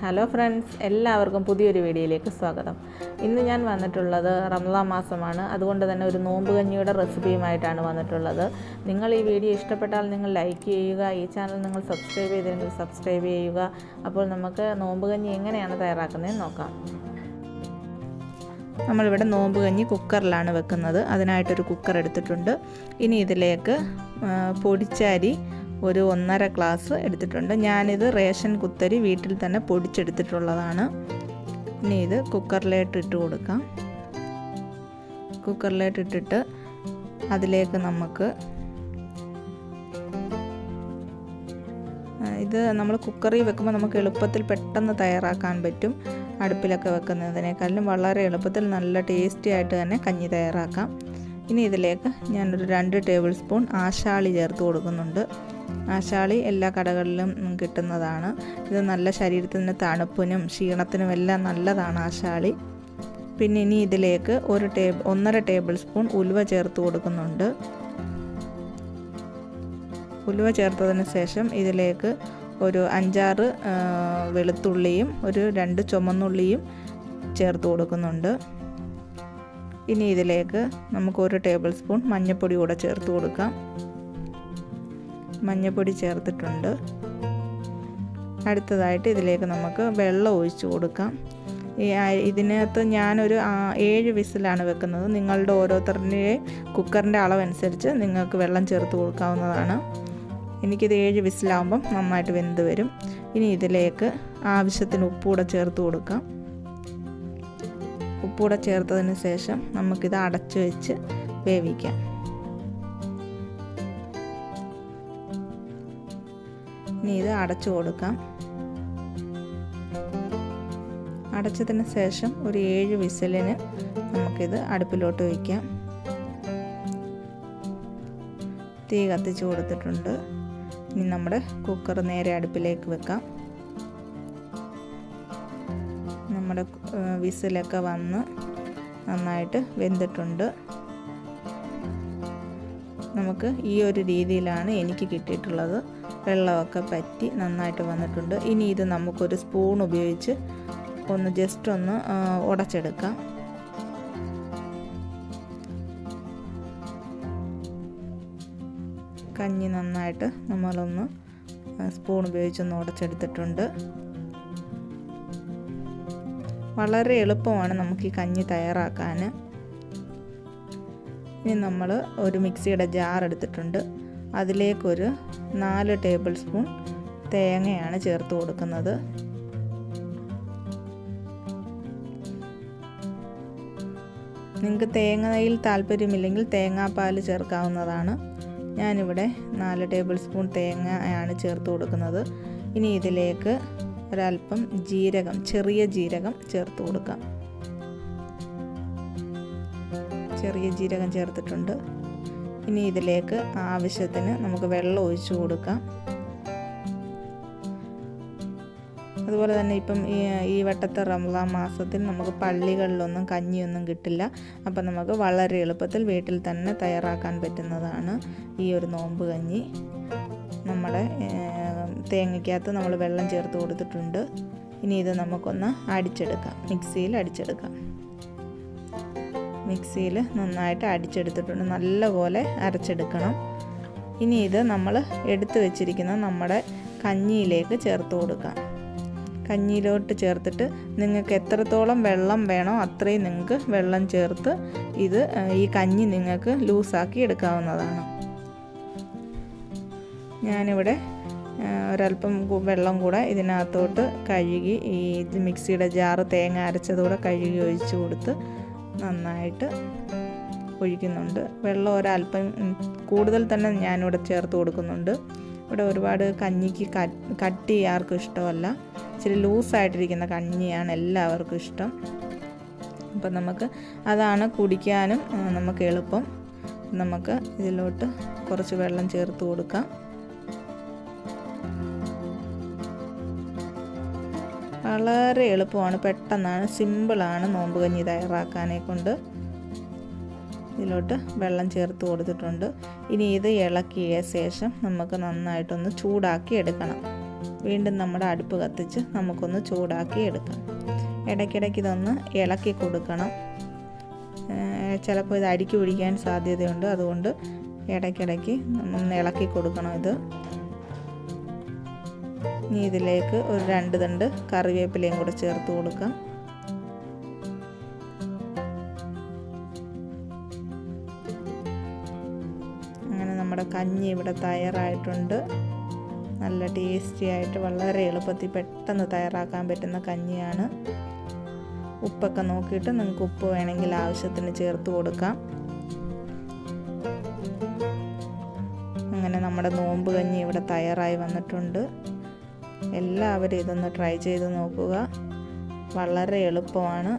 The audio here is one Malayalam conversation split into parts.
ഹലോ ഫ്രണ്ട്സ്, എല്ലാവർക്കും പുതിയൊരു വീഡിയോയിലേക്ക് സ്വാഗതം. ഇന്ന് ഞാൻ വന്നിട്ടുള്ളത് റമദാൻ മാസമാണ്. അതുകൊണ്ട് തന്നെ ഒരു നോമ്പ് കഞ്ഞിയുടെ റെസിപ്പിയുമായിട്ടാണ് വന്നിട്ടുള്ളത്. നിങ്ങൾ ഈ വീഡിയോ ഇഷ്ടപ്പെട്ടാൽ നിങ്ങൾ ലൈക്ക് ചെയ്യുക. ഈ ചാനൽ നിങ്ങൾ സബ്സ്ക്രൈബ് ചെയ്തില്ലെങ്കിൽ സബ്സ്ക്രൈബ് ചെയ്യുക. അപ്പോൾ നമുക്ക് നോമ്പ് കഞ്ഞി എങ്ങനെയാണ് തയ്യാറാക്കുന്നതെന്ന് നോക്കാം. നമ്മളിവിടെ നോമ്പ് കഞ്ഞി കുക്കറിലാണ് വെക്കുന്നത്. അതിനായിട്ടൊരു കുക്കർ എടുത്തിട്ടുണ്ട്. ഇനി ഇതിലേക്ക് പൊടിച്ചരി ഒരു 1.5 ഗ്ലാസ് എടുത്തിട്ടുണ്ട്. ഞാനിത് റേഷൻ കുത്തരി വീട്ടിൽ തന്നെ പൊടിച്ചെടുത്തിട്ടുള്ളതാണ്. ഇനി ഇത് കുക്കറിലേക്ക് ഇട്ട് കൊടുക്കാം. കുക്കറിലേക്ക് ഇട്ടിട്ട് അതിലേക്ക് നമുക്ക് ഇത് നമ്മൾ കുക്കറിൽ വെക്കുമ്പോൾ നമുക്ക് എളുപ്പത്തിൽ പെട്ടെന്ന് തയ്യാറാക്കാൻ പറ്റും. അടുപ്പിലൊക്കെ വെക്കുന്നതിനേക്കാളും വളരെ എളുപ്പത്തിൽ നല്ല ടേസ്റ്റി ആയിട്ട് തന്നെ കഞ്ഞി തയ്യാറാക്കാം. ഇനി ഇതിലേക്ക് ഞാനൊരു 2 ടേബിൾ സ്പൂൺ ആശാളി ചേർത്ത് കൊടുക്കുന്നുണ്ട്. ആശാളി എല്ലാ കടകളിലും കിട്ടുന്നതാണ്. ഇത് നല്ല ശരീരത്തിന് തണുപ്പിനും ക്ഷീണത്തിനും എല്ലാം നല്ലതാണ് ആശാളി. പിന്നെ ഇനി ഇതിലേക്ക് 1.5 ടേബിൾ സ്പൂൺ ഉലുവ ചേർത്ത് കൊടുക്കുന്നുണ്ട്. ഉലുവ ചേർത്തതിന് ശേഷം ഇതിലേക്ക് ഒരു 5-6 വെളുത്തുള്ളിയും ഒരു 2 ചുമന്നുള്ളിയും ചേർത്ത് കൊടുക്കുന്നുണ്ട്. ഇനി ഇതിലേക്ക് നമുക്ക് 1 ടേബിൾ സ്പൂൺ മഞ്ഞൾപ്പൊടി കൂടെ ചേർത്ത് കൊടുക്കാം. മഞ്ഞൾപ്പൊടി ചേർത്തിട്ടുണ്ട്. അടുത്തതായിട്ട് ഇതിലേക്ക് നമുക്ക് വെള്ളം ഒഴിച്ച് കൊടുക്കാം. ഇതിനകത്ത് ഞാനൊരു 7 വിസിലാണ് വെക്കുന്നത്. നിങ്ങളുടെ ഓരോരുത്തരുടെയും കുക്കറിൻ്റെ അളവനുസരിച്ച് നിങ്ങൾക്ക് വെള്ളം ചേർത്ത് കൊടുക്കാവുന്നതാണ്. എനിക്കിത് 7 വിസിലാകുമ്പം നന്നായിട്ട് വെന്ത് വരും. ഇനി ഇതിലേക്ക് ആവശ്യത്തിന് ഉപ്പൂടെ ചേർത്ത് കൊടുക്കാം. ഉപ്പൂടെ ചേർത്തതിന് ശേഷം നമുക്കിത് അടച്ചു വെച്ച് വേവിക്കാം. ഇനി ഇത് അടച്ചു കൊടുക്കാം. അടച്ചതിന് ശേഷം ഒരു 7 വിസിലിന് നമുക്കിത് അടുപ്പിലോട്ട് വയ്ക്കാം. തീ കത്തിച്ച് കൊടുത്തിട്ടുണ്ട്. ഇനി നമ്മുടെ കുക്കർ നേരെ അടുപ്പിലേക്ക് വെക്കാം. നമ്മുടെ വിസിലൊക്കെ വന്ന് നന്നായിട്ട് വെന്തിട്ടുണ്ട്. നമുക്ക് ഈ ഒരു രീതിയിലാണ് എനിക്ക് കിട്ടിയിട്ടുള്ളത്. വെള്ളമൊക്കെ പറ്റി നന്നായിട്ട് വന്നിട്ടുണ്ട്. ഇനി ഇത് നമുക്കൊരു സ്പൂൺ ഉപയോഗിച്ച് ജസ്റ്റ് ഒന്ന് ഉടച്ചെടുക്കാം. കഞ്ഞി നന്നായിട്ട് നമ്മളൊന്ന് സ്പൂൺ ഉപയോഗിച്ചൊന്ന് ഉടച്ചെടുത്തിട്ടുണ്ട്. വളരെ എളുപ്പമാണ് നമുക്ക് ഈ കഞ്ഞി തയ്യാറാക്കാൻ. ഇനി നമ്മൾ ഒരു മിക്സിയുടെ ജാർ എടുത്തിട്ടുണ്ട്. അതിലേക്കൊരു 4 ടേബിൾ സ്പൂൺ തേങ്ങയാണ് ചേർത്ത് കൊടുക്കുന്നത്. നിങ്ങൾക്ക് തേങ്ങയിൽ താല്പര്യമില്ലെങ്കിൽ തേങ്ങാപ്പാൽ ചേർക്കാവുന്നതാണ്. ഞാനിവിടെ 4 ടേബിൾ സ്പൂൺ തേങ്ങയാണ് ചേർത്ത് കൊടുക്കുന്നത്. ഇനി ഇതിലേക്ക് ഒരല്പം ജീരകം, ചെറിയ ജീരകം ചേർത്ത് കൊടുക്കാം. ചെറിയ ജീരകം ചേർത്തിട്ടുണ്ട്. ഇനി ഇതിലേക്ക് ആവശ്യത്തിന് നമുക്ക് വെള്ളം ഒഴിച്ചു കൊടുക്കാം. അതുപോലെ തന്നെ ഇപ്പം ഈ വട്ടത്തെ റമദാൻ മാസത്തിൽ നമുക്ക് പള്ളികളിലൊന്നും കഞ്ഞിയൊന്നും കിട്ടില്ല. അപ്പം നമുക്ക് വളരെ എളുപ്പത്തിൽ വീട്ടിൽ തന്നെ തയ്യാറാക്കാൻ പറ്റുന്നതാണ് ഈ ഒരു നോമ്പ് കഞ്ഞി. നമ്മുടെ തേങ്ങയ്ക്കകത്ത് നമ്മൾ വെള്ളം ചേർത്ത് കൊടുത്തിട്ടുണ്ട്. ഇനി ഇത് നമുക്കൊന്ന് അടിച്ചെടുക്കാം. മിക്സിയിൽ അടിച്ചെടുക്കാം. മിക്സിയിൽ നന്നായിട്ട് അടിച്ചെടുത്തിട്ടുണ്ട്. നല്ലപോലെ അരച്ചെടുക്കണം. ഇനി ഇത് നമ്മൾ എടുത്തു വെച്ചിരിക്കുന്ന നമ്മുടെ കഞ്ഞിയിലേക്ക് ചേർത്ത് കൊടുക്കാം. കഞ്ഞിയിലോട്ട് ചേർത്തിട്ട് നിങ്ങൾക്ക് എത്രത്തോളം വെള്ളം വേണോ അത്രയും നിങ്ങൾക്ക് വെള്ളം ചേർത്ത് ഈ കഞ്ഞി നിങ്ങൾക്ക് ലൂസാക്കി എടുക്കാവുന്നതാണ്. ഞാനിവിടെ ഒരല്പം വെള്ളം കൂടെ ഇതിനകത്തോട്ട് കഴുകി ഈ മിക്സിയുടെ ജാറ് തേങ്ങ അരച്ചതുകൂടെ കഴുകി ഒഴിച്ച് കൊടുത്ത് നന്നായിട്ട് ഒഴിക്കുന്നുണ്ട്. വെള്ളം ഒരല്പം കൂടുതൽ തന്നെ ഞാനിവിടെ ചേർത്ത് കൊടുക്കുന്നുണ്ട്. ഇവിടെ ഒരുപാട് കഞ്ഞിക്ക് കട്ടി ആർക്കും ഇഷ്ടമല്ല. ഇച്ചിരി ലൂസായിട്ടിരിക്കുന്ന കഞ്ഞിയാണ് എല്ലാവർക്കും ഇഷ്ടം. അപ്പം നമുക്ക് അതാണ് കുടിക്കാനും നമുക്ക് എളുപ്പം. നമുക്ക് ഇതിലോട്ട് കുറച്ച് വെള്ളം ചേർത്ത് കൊടുക്കാം. വളരെ എളുപ്പമാണ്, പെട്ടെന്നാണ്, സിമ്പിളാണ് നോമ്പ് കഞ്ഞി തയ്യാറാക്കാനെ കൊണ്ട്. ഇതിലോട്ട് വെള്ളം ചേർത്ത് കൊടുത്തിട്ടുണ്ട്. ഇനി ഇത് ഇളക്കിയ ശേഷം നമുക്ക് നന്നായിട്ടൊന്ന് ചൂടാക്കി എടുക്കണം. വീണ്ടും നമ്മുടെ അടുപ്പ് കത്തിച്ച് നമുക്കൊന്ന് ചൂടാക്കി എടുക്കാം. ഇടയ്ക്കിടയ്ക്ക് ഇതൊന്ന് ഇളക്കി കൊടുക്കണം. ചിലപ്പോൾ ഇത് അടിക്ക് പിടിക്കാൻ സാധ്യതയുണ്ട്. അതുകൊണ്ട് ഇടയ്ക്കിടയ്ക്ക് ഒന്ന് ഇളക്കി കൊടുക്കണം ഇത്. ഇനി ഇതിലേക്ക് ഒരു 2 തണ്ട് കറിവേപ്പിലയും കൂടെ ചേർത്ത് കൊടുക്കാം. അങ്ങനെ നമ്മുടെ കഞ്ഞി ഇവിടെ തയ്യാറായിട്ടുണ്ട്. നല്ല ടേസ്റ്റി ആയിട്ട് വളരെ എളുപ്പത്തിൽ പെട്ടെന്ന് തയ്യാറാക്കാൻ പറ്റുന്ന കഞ്ഞിയാണ്. ഉപ്പൊക്കെ നോക്കിയിട്ട് നിങ്ങൾക്ക് ഉപ്പ് വേണമെങ്കിൽ ആവശ്യത്തിന് ചേർത്ത് കൊടുക്കാം. അങ്ങനെ നമ്മുടെ നോമ്പ് കഞ്ഞി ഇവിടെ തയ്യാറായി വന്നിട്ടുണ്ട്. എല്ലാവരും ഇതൊന്ന് ട്രൈ ചെയ്ത് നോക്കുക. വളരെ എളുപ്പമാണ്.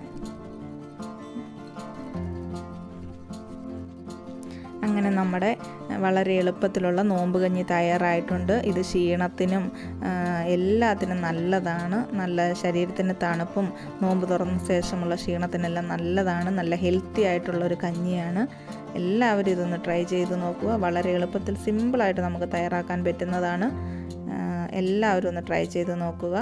അങ്ങനെ നമ്മുടെ വളരെ എളുപ്പത്തിലുള്ള നോമ്പ് കഞ്ഞി തയ്യാറായിട്ടുണ്ട്. ഇത് ക്ഷീണത്തിനും എല്ലാത്തിനും നല്ലതാണ്. നല്ല ശരീരത്തിന് തണുപ്പും നോമ്പ് തുറന്ന ശേഷമുള്ള ക്ഷീണത്തിനെല്ലാം നല്ലതാണ്. നല്ല ഹെൽത്തി ആയിട്ടുള്ളൊരു കഞ്ഞിയാണ്. എല്ലാവരും ഇതൊന്ന് ട്രൈ ചെയ്ത് നോക്കുക. വളരെ എളുപ്പത്തിൽ സിമ്പിളായിട്ട് നമുക്ക് തയ്യാറാക്കാൻ പറ്റുന്നതാണ്. എല്ലാവരും ഒന്ന് ട്രൈ ചെയ്ത് നോക്കുക.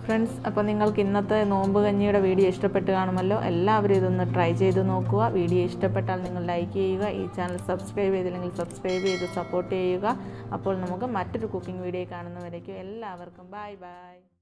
ഫ്രണ്ട്സ്, അപ്പോൾ നിങ്ങൾക്ക് ഇന്നത്തെ നോമ്പ് കഞ്ഞിയുടെ വീഡിയോ ഇഷ്ടപ്പെട്ട് കാണുമല്ലോ. എല്ലാവരും ഇതൊന്ന് ട്രൈ ചെയ്ത് നോക്കുക. വീഡിയോ ഇഷ്ടപ്പെട്ടാൽ നിങ്ങൾ ലൈക്ക് ചെയ്യുക. ഈ ചാനൽ സബ്സ്ക്രൈബ് ചെയ്തില്ലെങ്കിൽ സബ്സ്ക്രൈബ് ചെയ്ത് സപ്പോർട്ട് ചെയ്യുക. അപ്പോൾ നമുക്ക് മറ്റൊരു കുക്കിംഗ് വീഡിയോ കാണുന്നവരേക്കും എല്ലാവർക്കും ബൈ ബൈ.